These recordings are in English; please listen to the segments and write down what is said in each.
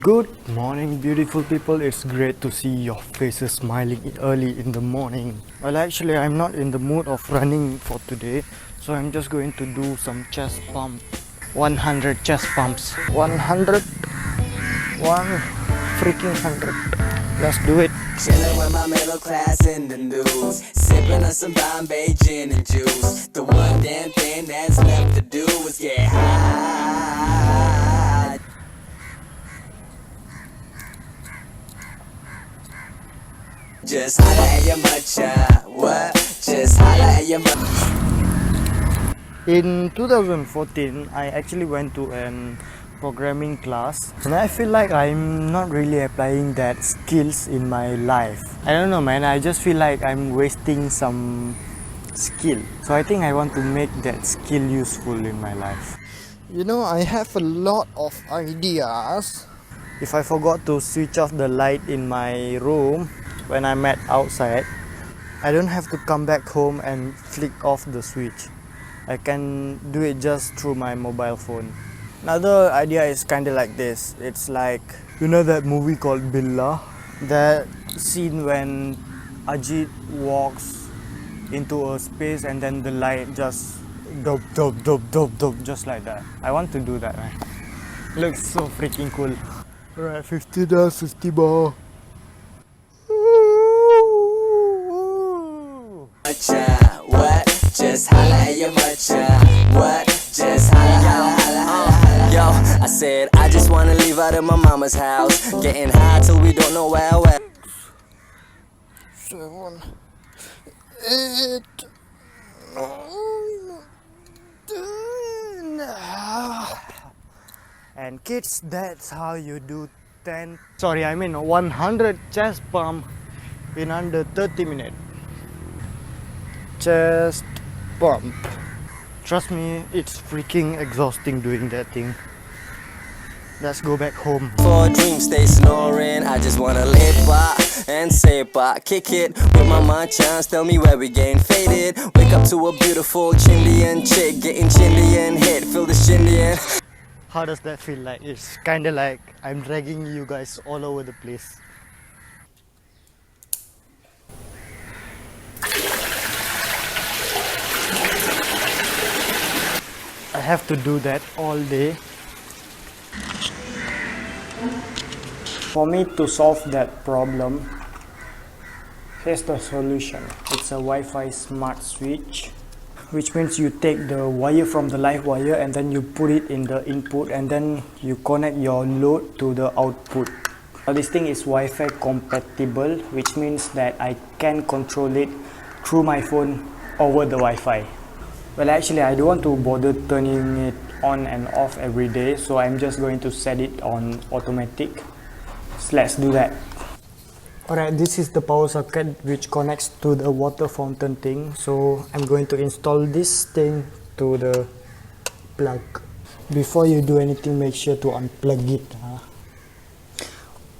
Good morning, beautiful people. It's great to see your faces smiling early in the morning. Well, actually, I'm not in the mood of running for today, so I'm just going to do some chest pump. 100 chest pumps. 100. One freaking 100. Let's do it. Chillin' with my middle class in the news, sipping on some Bombay gin and juice. The one damn thing that's left to do is get high. Just holla at your matcha. What? Just holla at your matcha. In 2014, I actually went to an programming class, and I feel like I'm not really applying that skills in my life. I don't know, man. I just feel like I'm wasting some skill. So I think I want to make that skill useful in my life. You know, I have a lot of ideas. If I forgot to switch off the light in my room when I'm at outside, I don't have to come back home and flick off the switch. I can do it just through my mobile phone. Another idea is kind of like this. It's like, you know that movie called Billa? That scene when Ajit walks into a space and then the light just dope, dope, dope, dope, dope, just like that. I want to do that, man. Looks so freaking cool. Alright, $50, 50 ball. What? Just holla at your matcha. What? Just holla, holla, holla, holla. Yo, I said I just wanna leave out of my mama's house, getting high till we don't know where. 7, 8, 9, 10. And kids, that's how you do 100 chest pump in under 30 minutes. Chest pump. Trust me, it's freaking exhausting doing that thing. Let's go back home. For a dream, stay snoring. I just wanna live by and say bye. Kick it with my manchans. Tell me where we getting faded. Wake up to a beautiful Chindian chick, getting Chindian hit. Feel the Chindian. How does that feel like? It's kinda like I'm dragging you guys all over the place. I have to do that all day. For me to solve that problem, here's the solution. It's a Wi-Fi smart switch, which means you take the wire from the live wire and then you put it in the input and then you connect your load to the output. Now this thing is Wi-Fi compatible, which means that I can control it through my phone over the Wi-Fi. Well, actually, I don't want to bother turning it on and off every day, so I'm just going to set it on automatic. So let's do that. Alright, this is the power socket which connects to the water fountain thing. So I'm going to install this thing to the plug. Before you do anything, make sure to unplug it.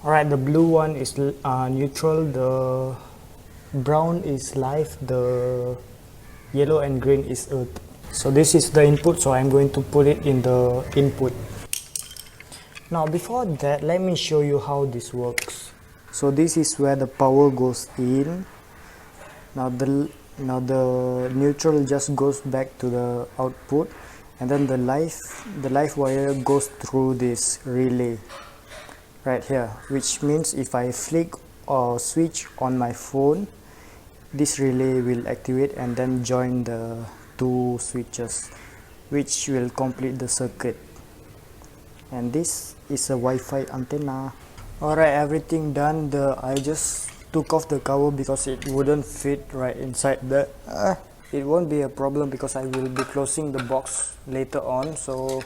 Alright, the blue one is neutral, the brown is live, the yellow and green is earth. So this is the input, so I'm going to put it in the input. Now before that, let me show you how this works. So this is where the power goes in. Now the neutral just goes back to the output, and then the live wire goes through this relay right here, which means if I flick or switch on my phone, this relay will activate and then join the two switches, which will complete the circuit. And this is a Wi-Fi antenna. Alright, everything done. I just took off the cover because it wouldn't fit right inside there. It won't be a problem because I will be closing the box later on. So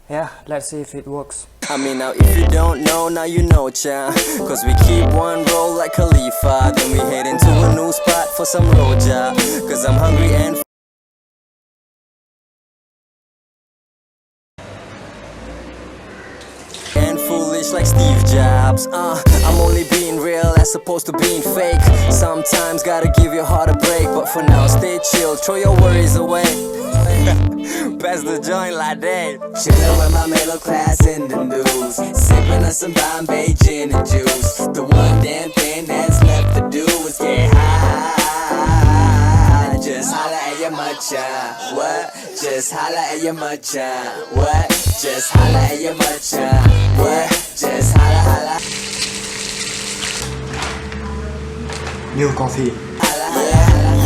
yeah, let's see if it works. I mean, now if you don't know, now you know, cha. Cause we keep one roll like Khalifa, then we head into a new spot for some roja. Cause I'm hungry and foolish like Steve Jobs. I'm only being real as opposed to being fake. Sometimes gotta give your heart a break, but for now stay chill, throw your worries away. pass the joint like that. Chillin' with my middle class in the news, sippin' on some Bombay gin and juice. The one damn thing that's left to do is get high. Just holla at your matcha. What? Just holla at your matcha. What? Just holla at your matcha. What? Just holla, holla. New coffee.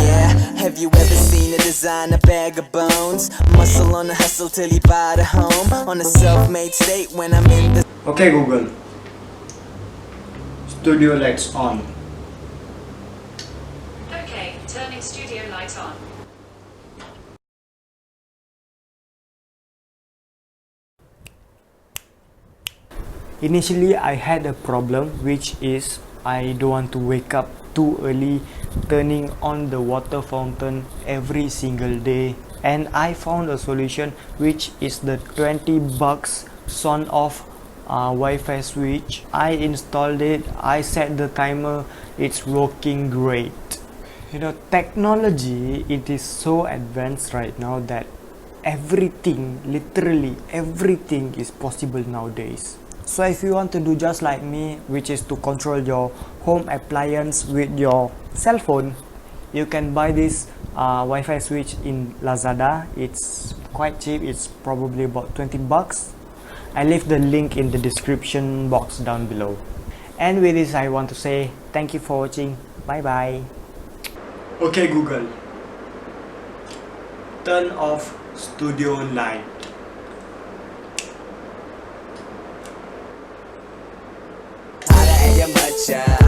Yeah, have you ever seen a designer bag of bones? Muscle on the hustle till he buy the home. On a self-made state when I'm in the... Okay Google, studio lights on. Okay, turning studio lights on. Initially I had a problem, which is I don't want to wake up too early turning on the water fountain every single day, and I found a solution, which is the 20 bucks son of Wi-Fi switch. I installed it, I set the timer, it's working great. You know, technology, it is so advanced right now that everything, literally everything is possible nowadays. So if you want to do just like me, which is to control your home appliance with your cell phone, you can buy this Wi-Fi switch in Lazada. It's quite cheap, it's probably about 20 bucks. I leave the link in the description box down below. And with this I want to say thank you for watching. Bye bye. Okay Google, turn off studio light. Holla at your matcha.